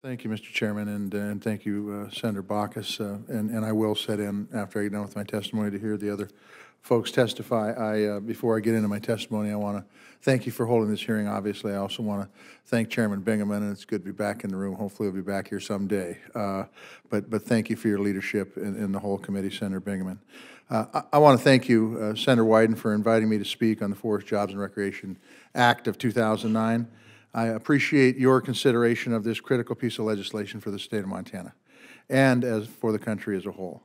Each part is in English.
Thank you, Mr. Chairman, and thank you, Senator Baucus. And I will sit in after I get done with my testimony to hear the other folks testify. Before I get into my testimony, I want to thank you for holding this hearing. Obviously, I also want to thank Chairman Bingaman, and it's good to be back in the room. Hopefully, we'll be back here someday. But thank you for your leadership in the whole committee, Senator Bingaman. I want to thank you, Senator Wyden, for inviting me to speak on the Forest Jobs and Recreation Act of 2009. I appreciate your consideration of this critical piece of legislation for the state of Montana and as for the country as a whole.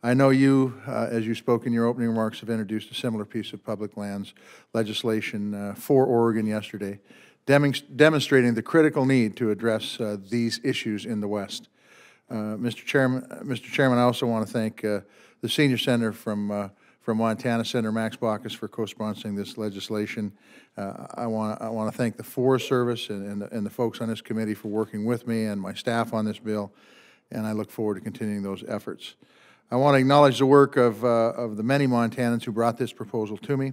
I know you, as you spoke in your opening remarks, have introduced a similar piece of public lands legislation for Oregon yesterday, demonstrating the critical need to address these issues in the West. Mr. Chairman, I also want to thank the senior senator from Montana, Senator Max Baucus, for co-sponsoring this legislation. I want to thank the Forest Service and the folks on this committee for working with me and my staff on this bill, and I look forward to continuing those efforts. I want to acknowledge the work of the many Montanans who brought this proposal to me,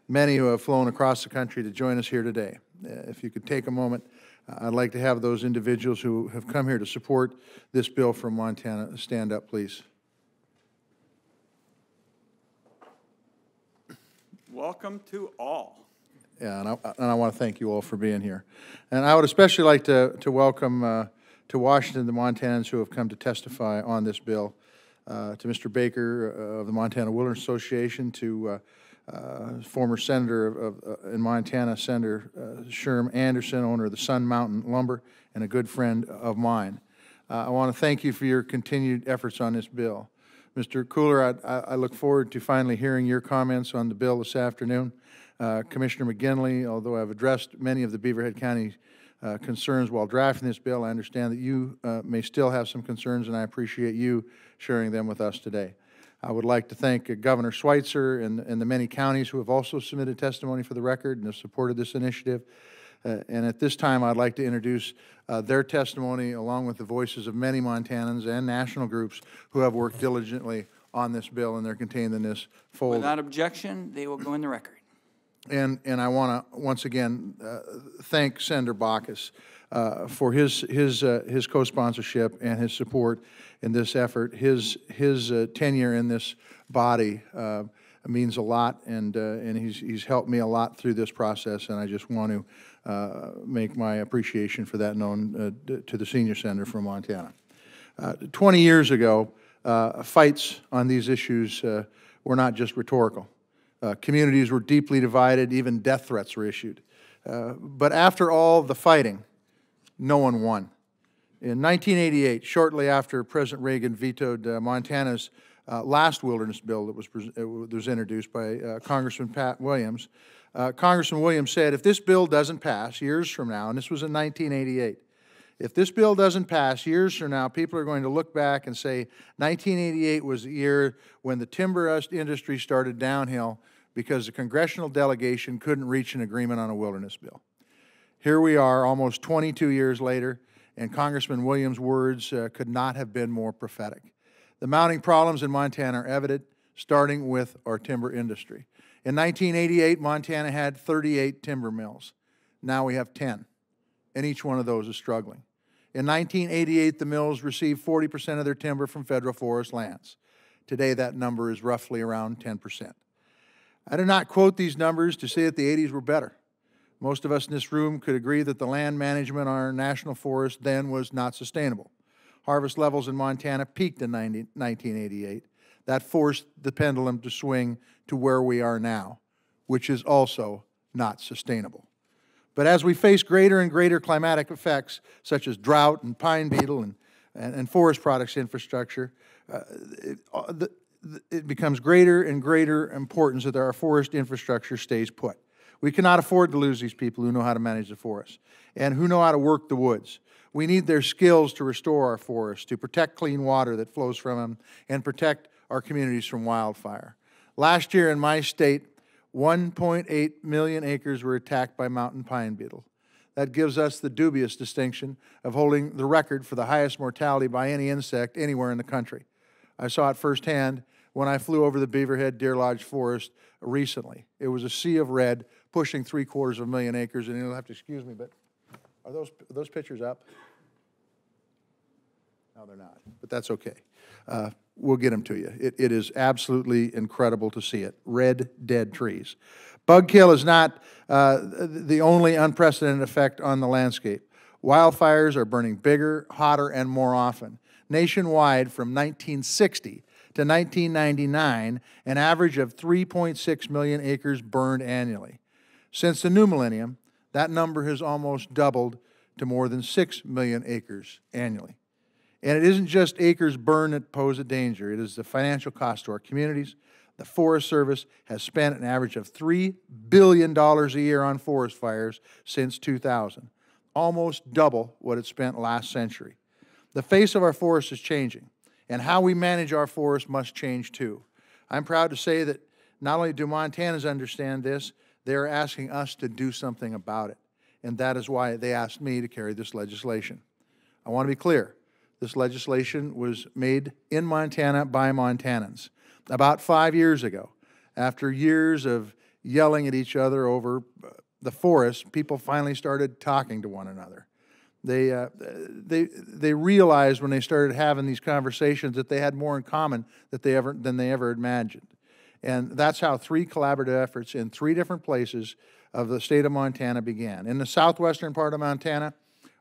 many who have flown across the country to join us here today. If you could take a moment, I'd like to have those individuals who have come here to support this bill from Montana stand up, please. Welcome to all. Yeah, and I want to thank you all for being here. And I would especially like to welcome to Washington the Montanans who have come to testify on this bill, to Mr. Baker of the Montana Wilderness Association, to former senator in Montana, Senator Sherm Anderson, owner of the Sun Mountain Lumber, and a good friend of mine. I want to thank you for your continued efforts on this bill. Mr. Cooler, I look forward to finally hearing your comments on the bill this afternoon. Commissioner McGinley, although I've addressed many of the Beaverhead County concerns while drafting this bill, I understand that you may still have some concerns, and I appreciate you sharing them with us today. I would like to thank Governor Schweitzer and the many counties who have also submitted testimony for the record and have supported this initiative. And at this time, I'd like to introduce their testimony along with the voices of many Montanans and national groups who have worked diligently on this bill, and they're contained in this folder. Without objection, they will go in the record. And I want to once again thank Senator Baucus for his co-sponsorship and his support in this effort. His tenure in this body means a lot, and he's helped me a lot through this process, and I just want to make my appreciation for that known to the senior senator from Montana. 20 years ago, fights on these issues were not just rhetorical. Communities were deeply divided, even death threats were issued. But after all the fighting, no one won. In 1988, shortly after President Reagan vetoed Montana's last wilderness bill that was introduced by Congressman Pat Williams, Congressman Williams said, if this bill doesn't pass years from now, and this was in 1988, if this bill doesn't pass years from now, people are going to look back and say 1988 was the year when the timber industry started downhill because the congressional delegation couldn't reach an agreement on a wilderness bill. Here we are almost 22 years later, and Congressman Williams' words could not have been more prophetic. The mounting problems in Montana are evident, starting with our timber industry. In 1988, Montana had 38 timber mills. Now we have 10, and each one of those is struggling. In 1988, the mills received 40% of their timber from federal forest lands. Today, that number is roughly around 10%. I do not quote these numbers to say that the 80s were better. Most of us in this room could agree that the land management on our national forest then was not sustainable. Harvest levels in Montana peaked in 1988. That forced the pendulum to swing to where we are now, which is also not sustainable. But as we face greater and greater climatic effects, such as drought and pine beetle and forest products infrastructure, it becomes greater and greater importance that our forest infrastructure stays put. We cannot afford to lose these people who know how to manage the forest and who know how to work the woods. We need their skills to restore our forests, to protect clean water that flows from them, and protect our communities from wildfire. Last year in my state, 1.8 million acres were attacked by mountain pine beetle. That gives us the dubious distinction of holding the record for the highest mortality by any insect anywhere in the country. I saw it firsthand when I flew over the Beaverhead Deer Lodge Forest recently. It was a sea of red, pushing 750,000 acres, and you'll have to excuse me, but are those pictures up? No, they're not, but that's okay. We'll get them to you. It is absolutely incredible to see it. Red, dead trees. Bug kill is not the only unprecedented effect on the landscape. Wildfires are burning bigger, hotter, and more often. Nationwide, from 1960 to 1999, an average of 3.6 million acres burned annually. Since the new millennium, that number has almost doubled to more than 6 million acres annually. And it isn't just acres burned that pose a danger. It is the financial cost to our communities. The Forest Service has spent an average of $3 billion a year on forest fires since 2000, almost double what it spent last century. The face of our forest is changing, and how we manage our forests must change too. I'm proud to say that not only do Montanans understand this, they are asking us to do something about it, and that is why they asked me to carry this legislation. I want to be clear. This legislation was made in Montana by Montanans about 5 years ago. After years of yelling at each other over the forest, people finally started talking to one another. They realized when they started having these conversations that they had more in common than they ever imagined. And that's how 3 collaborative efforts in 3 different places of the state of Montana began. In the southwestern part of Montana,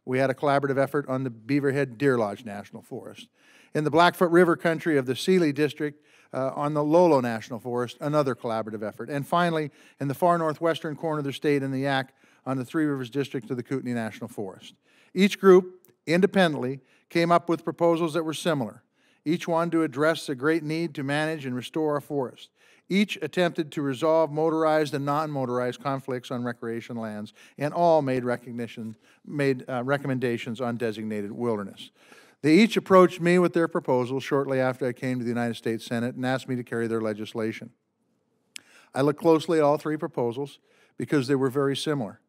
we had a collaborative effort on the Beaverhead Deer Lodge National Forest. In the Blackfoot River country of the Seeley District, on the Lolo National Forest, another collaborative effort. And finally, in the far northwestern corner of the state in the Yak, on the Three Rivers District of the Kootenai National Forest. Each group, independently, came up with proposals that were similar, each one to address the great need to manage and restore our forest. Each attempted to resolve motorized and non-motorized conflicts on recreation lands, and all made recommendations on designated wilderness. They each approached me with their proposals shortly after I came to the United States Senate and asked me to carry their legislation. I looked closely at all 3 proposals because they were very similar.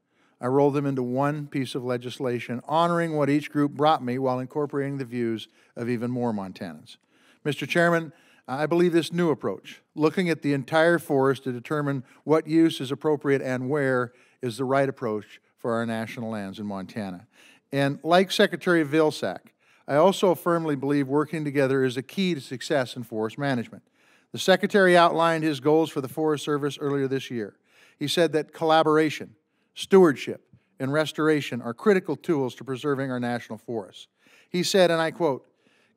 I rolled them into one piece of legislation, honoring what each group brought me while incorporating the views of even more Montanans. Mr. Chairman, I believe this new approach, looking at the entire forest to determine what use is appropriate and where, is the right approach for our national lands in Montana. And like Secretary Vilsack, I also firmly believe working together is a key to success in forest management. The Secretary outlined his goals for the Forest Service earlier this year. He said that collaboration, stewardship, and restoration are critical tools to preserving our national forests. He said, and I quote,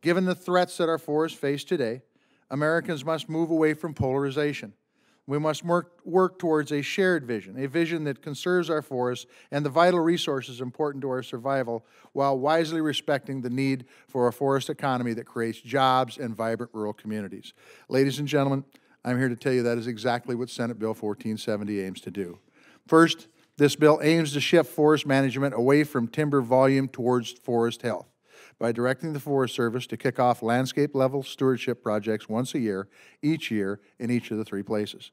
"Given the threats that our forests face today, Americans must move away from polarization. We must work towards a shared vision, a vision that conserves our forests and the vital resources important to our survival while wisely respecting the need for a forest economy that creates jobs and vibrant rural communities." Ladies and gentlemen, I'm here to tell you that is exactly what Senate Bill 1470 aims to do. First, this bill aims to shift forest management away from timber volume towards forest health by directing the Forest Service to kick off landscape-level stewardship projects once a year, each year, in each of the 3 places.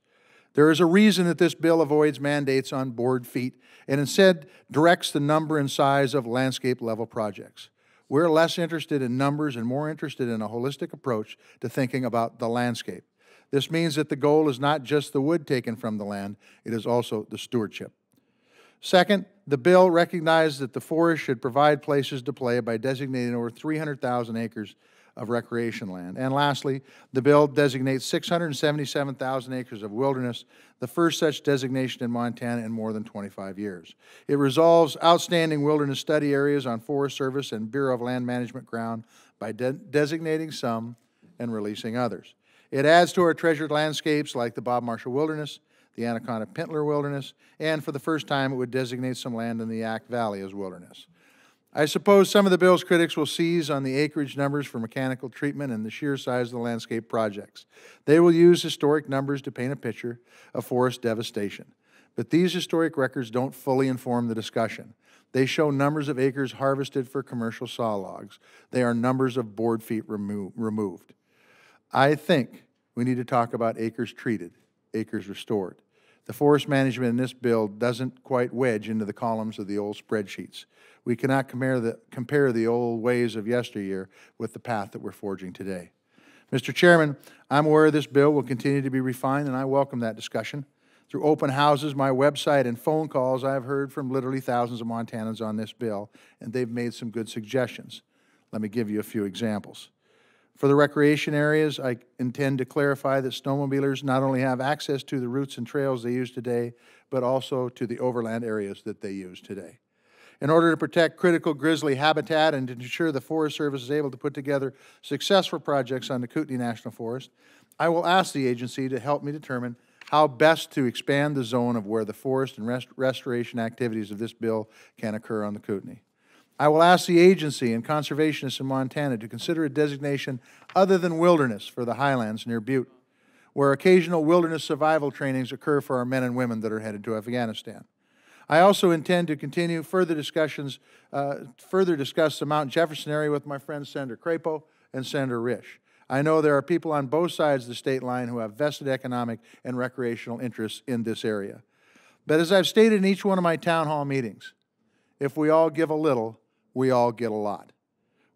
There is a reason that this bill avoids mandates on board feet and instead directs the number and size of landscape-level projects. We're less interested in numbers and more interested in a holistic approach to thinking about the landscape. This means that the goal is not just the wood taken from the land, it is also the stewardship. Second, the bill recognized that the forest should provide places to play by designating over 300,000 acres of recreation land. And lastly, the bill designates 677,000 acres of wilderness, the first such designation in Montana in more than 25 years. It resolves outstanding wilderness study areas on Forest Service and Bureau of Land Management ground by designating some and releasing others. It adds to our treasured landscapes like the Bob Marshall Wilderness, the Anaconda-Pintler Wilderness, and for the first time it would designate some land in the Yak Valley as wilderness. I suppose some of the bill's critics will seize on the acreage numbers for mechanical treatment and the sheer size of the landscape projects. They will use historic numbers to paint a picture of forest devastation. But these historic records don't fully inform the discussion. They show numbers of acres harvested for commercial saw logs. They are numbers of board feet removed. I think we need to talk about acres treated, acres restored. The forest management in this bill doesn't quite wedge into the columns of the old spreadsheets. We cannot compare the old ways of yesteryear with the path that we're forging today. Mr. Chairman, I'm aware this bill will continue to be refined, and I welcome that discussion. Through open houses, my website, and phone calls, I have heard from literally thousands of Montanans on this bill, and they've made some good suggestions. Let me give you a few examples. For the recreation areas, I intend to clarify that snowmobilers not only have access to the routes and trails they use today, but also to the overland areas that they use today. In order to protect critical grizzly habitat and to ensure the Forest Service is able to put together successful projects on the Kootenai National Forest, I will ask the agency to help me determine how best to expand the zone of where the forest and restoration activities of this bill can occur on the Kootenai. I will ask the agency and conservationists in Montana to consider a designation other than wilderness for the highlands near Butte, where occasional wilderness survival trainings occur for our men and women that are headed to Afghanistan. I also intend to continue further discuss the Mount Jefferson area with my friends Senator Crapo and Senator Risch. I know there are people on both sides of the state line who have vested economic and recreational interests in this area. But as I've stated in each one of my town hall meetings, if we all give a little, we all get a lot.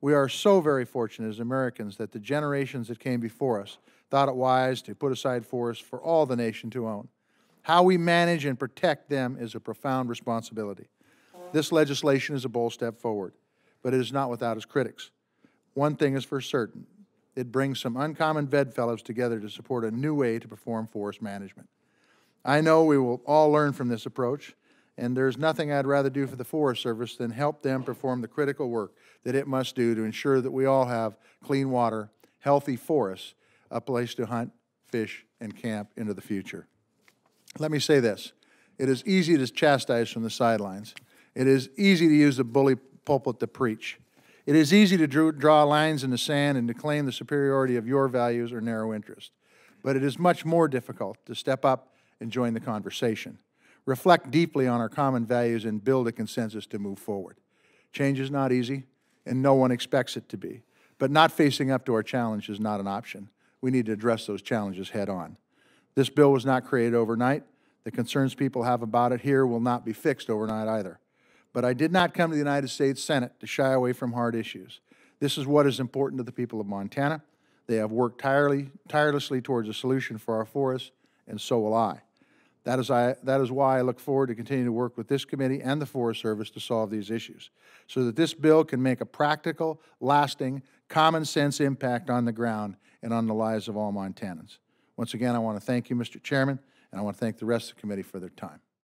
We are so very fortunate as Americans that the generations that came before us thought it wise to put aside forests for all the nation to own. How we manage and protect them is a profound responsibility. This legislation is a bold step forward, but it is not without its critics. One thing is for certain. It brings some uncommon bedfellows together to support a new way to perform forest management. I know we will all learn from this approach, and there's nothing I'd rather do for the Forest Service than help them perform the critical work that it must do to ensure that we all have clean water, healthy forests, a place to hunt, fish, and camp into the future. Let me say this. It is easy to chastise from the sidelines. It is easy to use the bully pulpit to preach. It is easy to draw lines in the sand and to claim the superiority of your values or narrow interest. But it is much more difficult to step up and join the conversation, reflect deeply on our common values, and build a consensus to move forward. Change is not easy, and no one expects it to be. But not facing up to our challenge is not an option. We need to address those challenges head on. This bill was not created overnight. The concerns people have about it here will not be fixed overnight either. But I did not come to the United States Senate to shy away from hard issues. This is what is important to the people of Montana. They have worked tirelessly towards a solution for our forests, and so will I. That is why I look forward to continuing to work with this committee and the Forest Service to solve these issues, so that this bill can make a practical, lasting, common-sense impact on the ground and on the lives of all Montanans. Once again, I want to thank you, Mr. Chairman, and I want to thank the rest of the committee for their time.